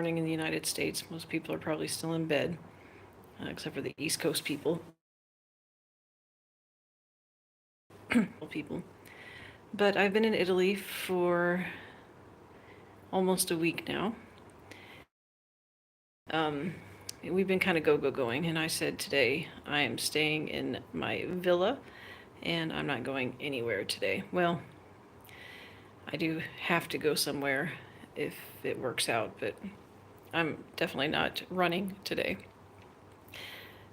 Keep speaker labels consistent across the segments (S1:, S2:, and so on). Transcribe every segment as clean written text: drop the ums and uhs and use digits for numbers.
S1: morning in the United States. Most people are probably still in bed, except for the East Coast people. people. But I've been in Italy for almost a week now. We've been kind of going, and I said today I am staying in my villa, and I'm not going anywhere today. Well, I do have to go somewhere if it works out, but I'm definitely not running today.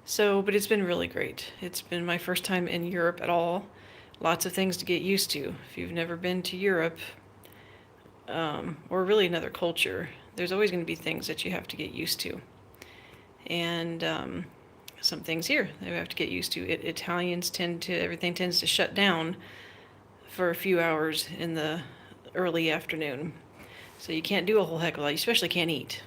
S1: So, but it's been really great. It's been my first time in Europe at all. Lots of things to get used to. If you've never been to Europe, or really another culture, there's always going to be things that you have to get used to. And some things here that we have to get used to. Italians everything tends to shut down for a few hours in the early afternoon. So you can't do a whole heck of a lot. You especially can't eat.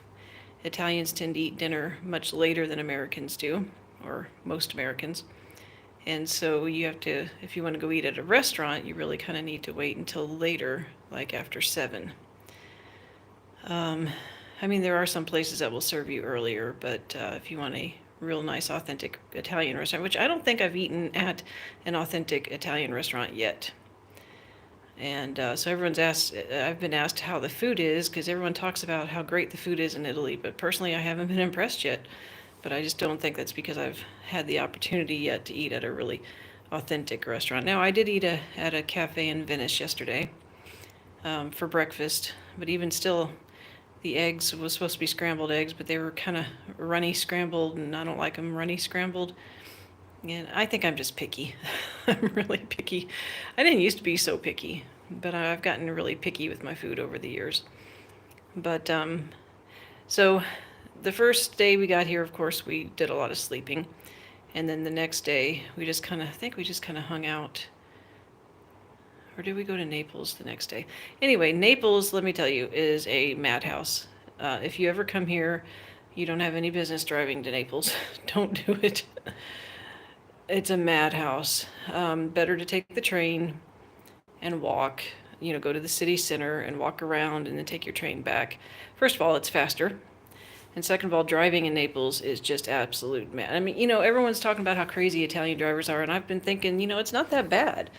S1: Italians tend to eat dinner much later than Americans do, or most Americans. And so you have to, if you want to go eat at a restaurant, you really kind of need to wait until later, like after 7. I mean, there are some places that will serve you earlier, but if you want a real nice, authentic Italian restaurant, which I don't think I've eaten at an authentic Italian restaurant yet. And so I've been asked how the food is, because everyone talks about how great the food is in Italy, but personally I haven't been impressed yet. But I just don't think that's because I've had the opportunity yet to eat at a really authentic restaurant. Now, I did eat at a cafe in Venice yesterday for breakfast, but even still, the eggs was supposed to be scrambled eggs, but they were kind of runny scrambled, and I don't like them runny scrambled. And I think I'm just picky. I'm really picky. I didn't used to be so picky, but I've gotten really picky with my food over the years. But so the first day we got here, of course, we did a lot of sleeping. And then the next day, we just kind of hung out. Or did we go to Naples the next day? Anyway, Naples, let me tell you, is a madhouse. If you ever come here, you don't have any business driving to Naples. Don't do it. It's a madhouse. Better to take the train and walk, go to the city center and walk around and then take your train back. First of all, it's faster. And second of all, driving in Naples is just absolute mad. I mean, everyone's talking about how crazy Italian drivers are, and I've been thinking, it's not that bad.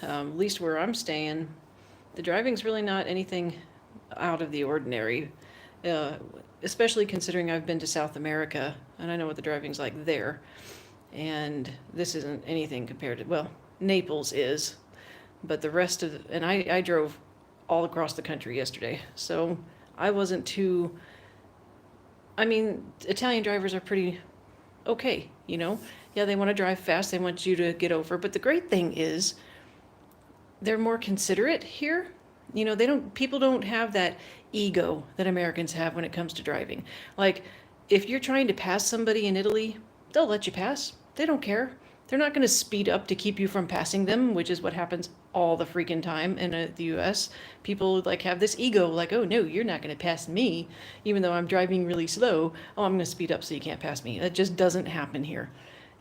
S1: At least where I'm staying, the driving's really not anything out of the ordinary, especially considering I've been to South America, and I know what the driving's like there. And this isn't anything compared to, well, Naples is, but the rest of, and I drove all across the country yesterday, so I wasn't too, I mean, Italian drivers are pretty okay, Yeah, they want to drive fast, they want you to get over, but the great thing is they're more considerate here. People don't have that ego that Americans have when it comes to driving. Like, if you're trying to pass somebody in Italy, they'll let you pass. They don't care. They're not going to speed up to keep you from passing them, which is what happens all the freaking time in the US. People have this ego, like, oh no, you're not going to pass me, even though I'm driving really slow. Oh, I'm going to speed up so you can't pass me. That just doesn't happen here.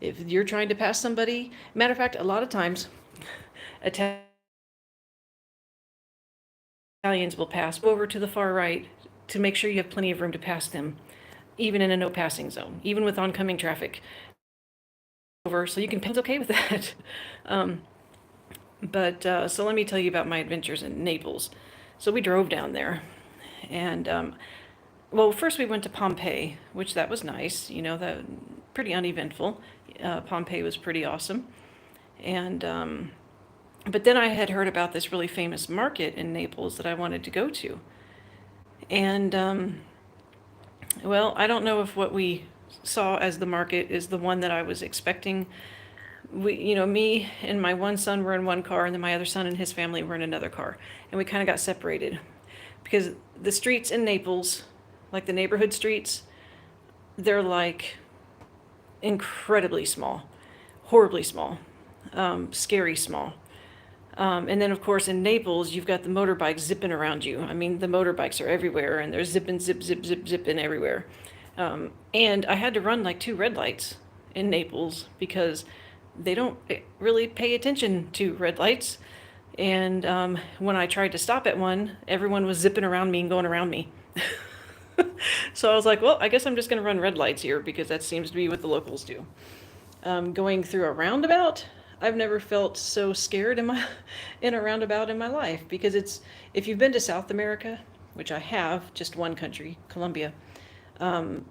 S1: If you're trying to pass somebody, matter of fact, a lot of times, Italians will pass over to the far right to make sure you have plenty of room to pass them, even in a no passing zone, even with oncoming traffic. Over, so you can pass. Okay with that. So let me tell you about my adventures in Naples. So we drove down there, and well, first we went to Pompeii, which that was nice. That pretty uneventful. Pompeii was pretty awesome, and but then I had heard about this really famous market in Naples that I wanted to go to, and well, I don't know if what we saw as the market is the one that I was expecting. Me and my one son were in one car, and then my other son and his family were in another car, and we kind of got separated because the streets in Naples, like the neighborhood streets, they're like incredibly small, horribly small, scary small. And then, of course, in Naples, you've got the motorbikes zipping around you. I mean, the motorbikes are everywhere, and they're zipping, zip, zip, zip, zipping everywhere. And I had to run like 2 red lights in Naples because they don't really pay attention to red lights. And when I tried to stop at one, everyone was zipping around me and going around me. So I was like, well, I guess I'm just going to run red lights here because that seems to be what the locals do. Going through a roundabout, I've never felt so scared in a roundabout in my life because it's if you've been to South America, which I have, just one country, Colombia, um,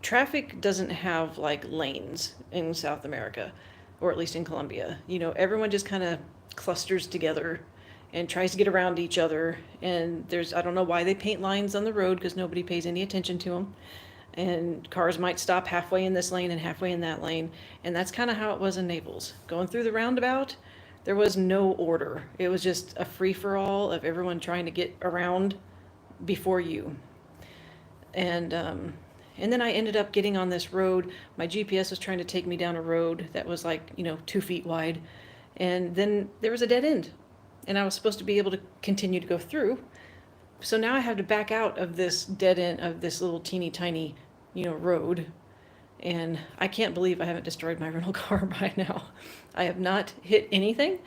S1: traffic doesn't have like lanes in South America, or at least in Colombia. Everyone just kind of clusters together and tries to get around each other. And I don't know why they paint lines on the road because nobody pays any attention to them. And cars might stop halfway in this lane and halfway in that lane. And that's kind of how it was in Naples. Going through the roundabout, there was no order. It was just a free for all of everyone trying to get around before you. And and then I ended up getting on this road. My GPS was trying to take me down a road that was like 2 feet wide, and then there was a dead end, and I was supposed to be able to continue to go through. So now I have to back out of this dead end of this little teeny tiny, road, and I can't believe I haven't destroyed my rental car by now. I have not hit anything,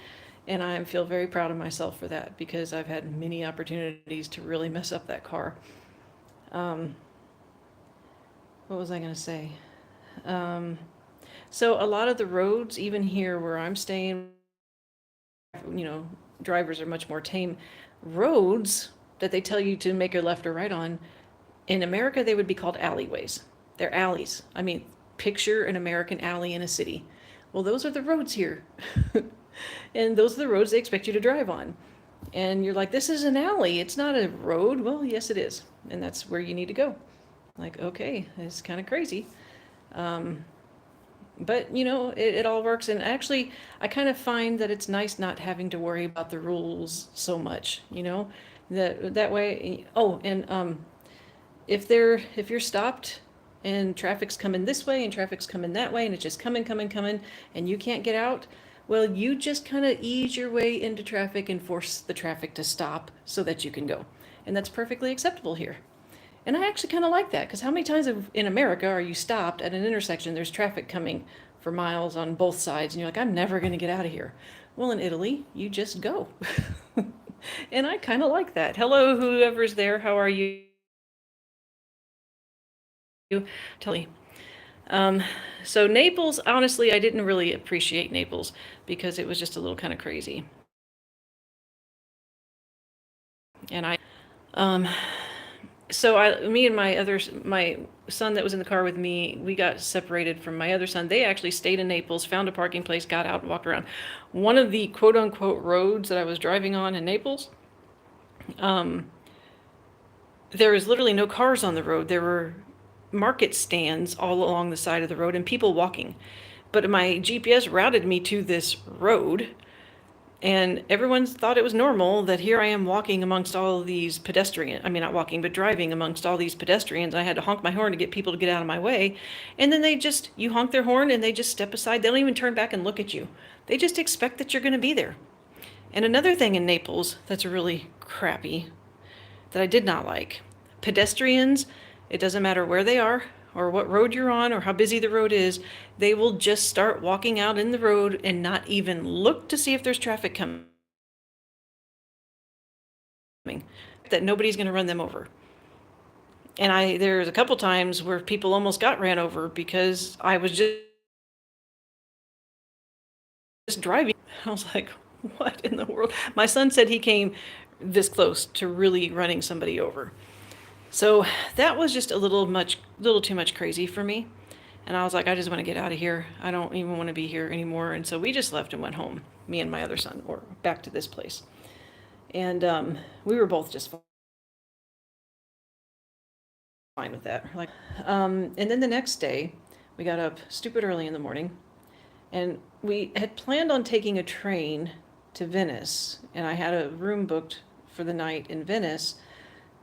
S1: and I feel very proud of myself for that because I've had many opportunities to really mess up that car. Um, what was I going to say? Um, so a lot of the roads, even here where I'm staying, you know, drivers are much more tame. Roads that they tell you to make a left or right on, in America they would be called alleyways. They're alleys. I mean, picture an American alley in a city. Well, those are the roads here. And those are the roads they expect you to drive on. And you're like, this is an alley. It's not a road. Well, yes, it is. And that's where you need to go. Like, okay, it's kind of crazy. Um, but, it all works. And actually, I kind of find that it's nice not having to worry about the rules so much, that way. Oh, and if you're stopped and traffic's coming this way and traffic's coming that way and it's just coming, and you can't get out, well, you just kind of ease your way into traffic and force the traffic to stop so that you can go. And that's perfectly acceptable here. And I actually kind of like that because how many times in America are you stopped at an intersection, there's traffic coming for miles on both sides, and you're like, I'm never going to get out of here. Well, in Italy, you just go. And I kind of like that. Hello, whoever's there. How are you? Tell me. Um, so Naples, honestly, I didn't really appreciate Naples because it was just a little kind of crazy. And um, me and my son that was in the car with me, we got separated from my other son. They actually stayed in Naples, found a parking place, got out and walked around. One of the quote unquote roads that I was driving on in Naples, um, there was literally no cars on the road. There were market stands all along the side of the road and people walking. But my GPS routed me to this road, and everyone thought it was normal that here I am walking amongst all of these pedestrians. I mean, not walking, but driving amongst all these pedestrians. I had to honk my horn to get people to get out of my way. And then you honk their horn and they just step aside. They don't even turn back and look at you. They just expect that you're going to be there. And another thing in Naples that's really crappy that I did not like, pedestrians, it doesn't matter where they are or what road you're on or how busy the road is, they will just start walking out in the road and not even look to see if there's traffic coming, that nobody's going to run them over. And there's a couple times where people almost got ran over because I was just driving. I was like, what in the world? My son said he came this close to really running somebody over. So that was just a little too much crazy for me. And I was like, I just want to get out of here. I don't even want to be here anymore. And so we just left and went home, me and my other son, or back to this place. And we were both just fine with that. And then the next day, we got up stupid early in the morning, and we had planned on taking a train to Venice, and I had a room booked for the night in Venice,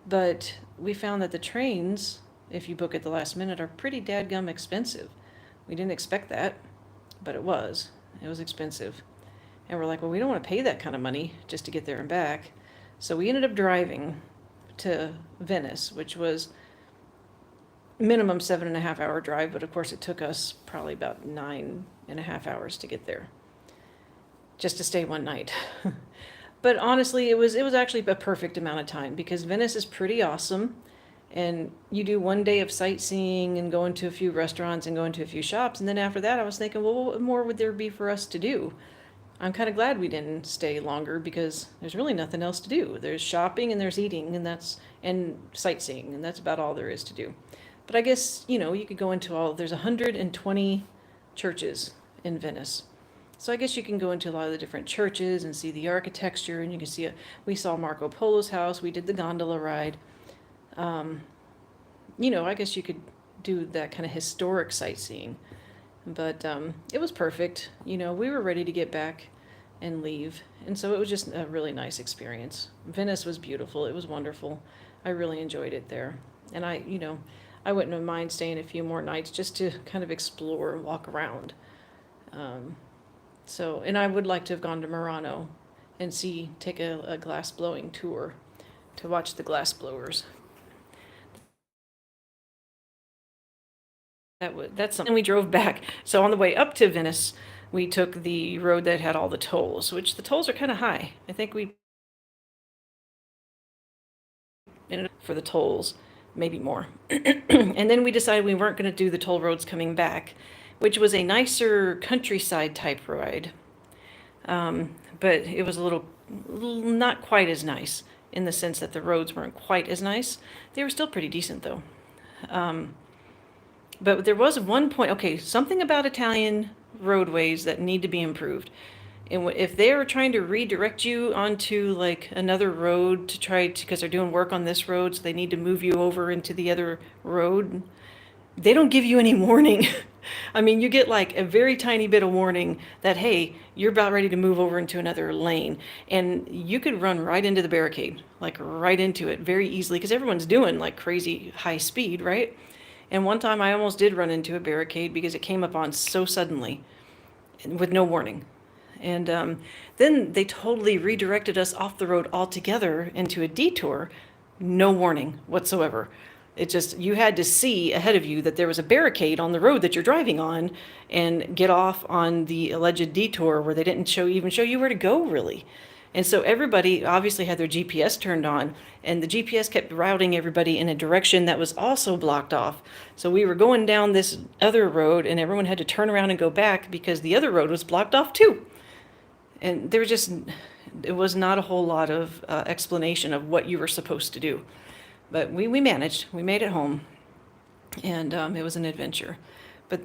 S1: but we found that the trains, if you book at the last minute, are pretty dadgum expensive. We didn't expect that, but it was. It was expensive. And we're like, well, we don't want to pay that kind of money just to get there and back. So we ended up driving to Venice, which was minimum 7.5 hour drive, but of course it took us probably about 9.5 hours to get there, just to stay one night. But honestly, it was actually a perfect amount of time because Venice is pretty awesome. And you do one day of sightseeing and going to a few restaurants and going to a few shops. And then after that, I was thinking, well, what more would there be for us to do? I'm kind of glad we didn't stay longer because there's really nothing else to do. There's shopping and there's eating and sightseeing, and that's about all there is to do. But I guess, you could go into there's 120 churches in Venice. So I guess you can go into a lot of the different churches and see the architecture, and you can we saw Marco Polo's house, we did the gondola ride. Um, I guess you could do that kind of historic sightseeing. But it was perfect. We were ready to get back and leave. And so it was just a really nice experience. Venice was beautiful. It was wonderful. I really enjoyed it there. And I wouldn't mind staying a few more nights just to kind of explore and walk around. Um, and I would like to have gone to Murano and take a glass blowing tour to watch the glass blowers. That's something. And we drove back. So on the way up to Venice, we took the road that had all the tolls, which the tolls are kind of high. I think we ended for the tolls, maybe more. And then we decided we weren't going to do the toll roads coming back, which was a nicer countryside type ride. But it was a little not quite as nice in the sense that the roads weren't quite as nice. They were still pretty decent though. But there was one point, okay, something about Italian roadways that need to be improved. And if they are trying to redirect you onto like another road because they're doing work on this road, so they need to move you over into the other road, they don't give you any warning. I mean, you get like a very tiny bit of warning that, hey, you're about ready to move over into another lane. And you could run right into the barricade, like right into it very easily, because everyone's doing like crazy high speed, right? And one time I almost did run into a barricade because it came up on so suddenly with no warning. And then they totally redirected us off the road altogether into a detour, no warning whatsoever. It just, you had to see ahead of you that there was a barricade on the road that you're driving on and get off on the alleged detour where they didn't even show you where to go, really. And so everybody obviously had their GPS turned on, and the GPS kept routing everybody in a direction that was also blocked off. So we were going down this other road, and everyone had to turn around and go back because the other road was blocked off too. And it was not a whole lot of explanation of what you were supposed to do. But we managed. We made it home, and it was an adventure. But,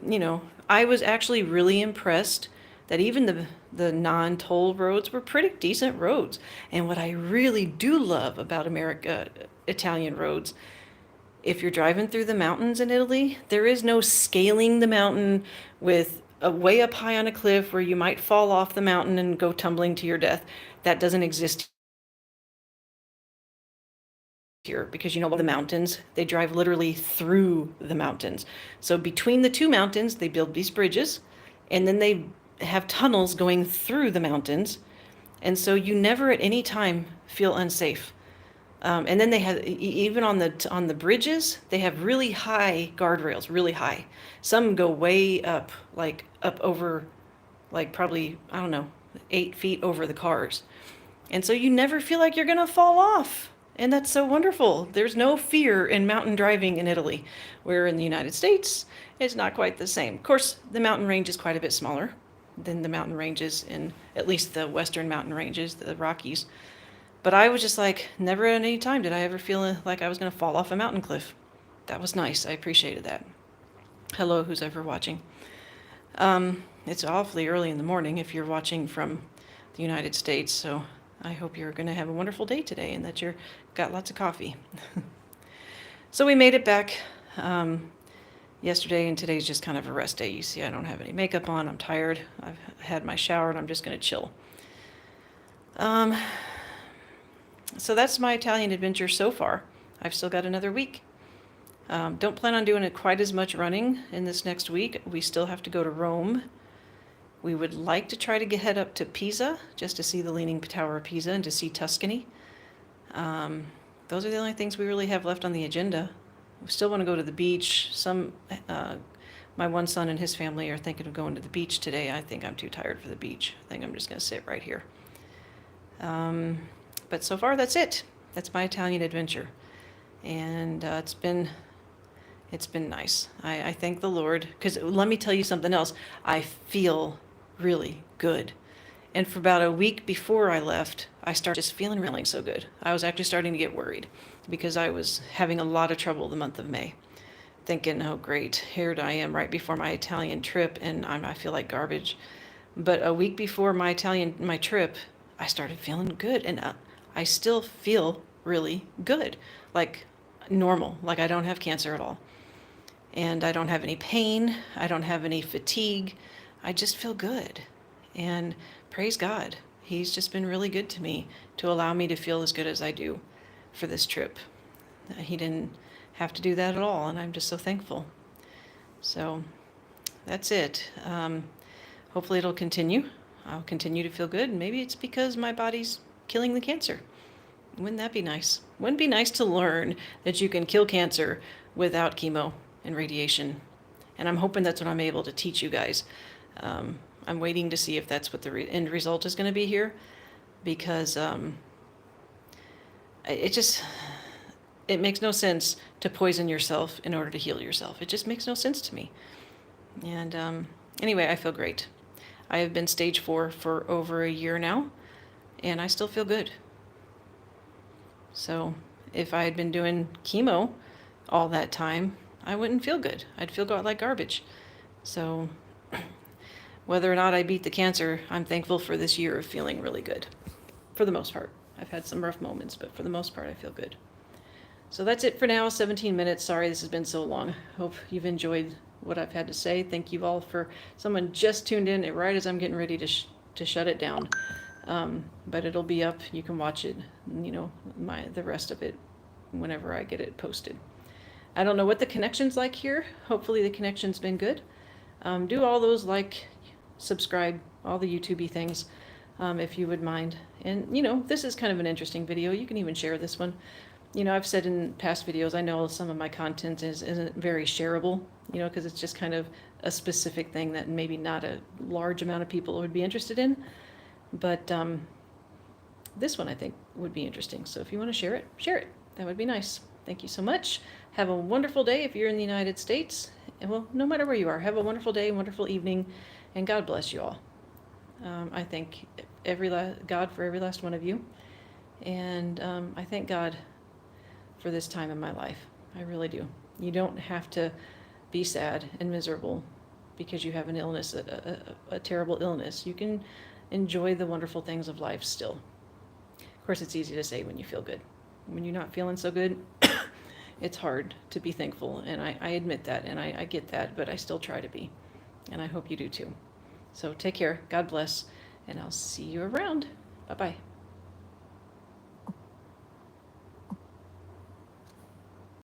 S1: I was actually really impressed that even the non-toll roads were pretty decent roads. And what I really do love about Italian roads, if you're driving through the mountains in Italy, there is no scaling the mountain with way up high on a cliff where you might fall off the mountain and go tumbling to your death. That doesn't exist here because the mountains, they drive literally through the mountains. So between the two mountains, they build these bridges, and then they have tunnels going through the mountains. And so you never at any time feel unsafe. And then they have, even on the bridges, they have really high guardrails, really high. Some go way up, like up over, like probably, I don't know, 8 feet over the cars. And so you never feel like you're going to fall off. And that's so wonderful. There's no fear in mountain driving in Italy, where in the United States, it's not quite the same. Of course, the mountain range is quite a bit smaller than the mountain ranges in at least the western mountain ranges, the Rockies. But I was just like, never at any time did I ever feel like I was going to fall off a mountain cliff. That was nice. I appreciated that. Hello, who's ever watching. It's awfully early in the morning if you're watching from the United States, so I hope you're going to have a wonderful day today and that you're got lots of coffee. So we made it back yesterday, and today's just kind of a rest day. You see, I don't have any makeup on. I'm tired. I've had my shower, and I'm just going to chill. So that's my Italian adventure so far. I've still got another week. Don't plan on doing it quite as much running in this next week. We still have to go to Rome. We would like to try to head up to Pisa, just to see the Leaning Tower of Pisa and to see Tuscany. Those are the only things we really have left on the agenda. We still want to go to the beach. My one son and his family are thinking of going to the beach today. I think I'm too tired for the beach. I think I'm just going to sit right here. But so far, that's it. That's my Italian adventure. and it's been nice. I thank the Lord, because let me tell you something else. I feel really good. And for about a week before I left, I started just feeling so good. I was actually starting to get worried because I was having a lot of trouble the month of May, thinking, oh, great, here I am right before my Italian trip, and I feel like garbage. But a week before my trip, I started feeling good, and I still feel really good, like normal, like I don't have cancer at all. And I don't have any pain, I don't have any fatigue. I just feel good. And praise God, He's just been really good to me to allow me to feel as good as I do for this trip. He didn't have to do that at all, and I'm just so thankful. So that's it. Hopefully, it'll continue. I'll continue to feel good. Maybe it's because my body's killing the cancer. Wouldn't that be nice? Wouldn't it be nice to learn that you can kill cancer without chemo and radiation? And I'm hoping that's what I'm able to teach you guys. I'm waiting to see if that's what the end result is going to be here, because it just it makes no sense to poison yourself in order to heal yourself. It just makes no sense to me. And anyway, I feel great. I have been stage 4 for over a year now, and I still feel good. So if I had been doing chemo all that time, I wouldn't feel good. I'd feel like garbage. So whether or not I beat the cancer, I'm thankful for this year of feeling really good. For the most part. I've had some rough moments, but for the most part, I feel good. So that's it for now. 17 minutes. Sorry this has been so long. Hope you've enjoyed what I've had to say. Thank you all for someone just tuned in right as I'm getting ready to shut it down. But it'll be up. You can watch it, the rest of it whenever I get it posted. I don't know what the connection's like here. Hopefully the connection's been good. Do all those, like, subscribe, all the YouTube-y things, if you would mind. And, this is kind of an interesting video. You can even share this one. I've said in past videos, I know some of my content isn't very shareable, because it's just kind of a specific thing that maybe not a large amount of people would be interested in. But this one I think would be interesting. So if you want to share it, share it. That would be nice. Thank you so much. Have a wonderful day if you're in the United States. And, well, no matter where you are, have a wonderful day, wonderful evening, and God bless you all. I thank God for every last one of you. And I thank God for this time in my life. I really do. You don't have to be sad and miserable because you have an illness, a terrible illness. You can enjoy the wonderful things of life still. Of course, it's easy to say when you feel good. When you're not feeling so good, it's hard to be thankful, and I admit that, and I get that, but I still try to be, and I hope you do too. So take care, God bless, and I'll see you around. Bye-bye.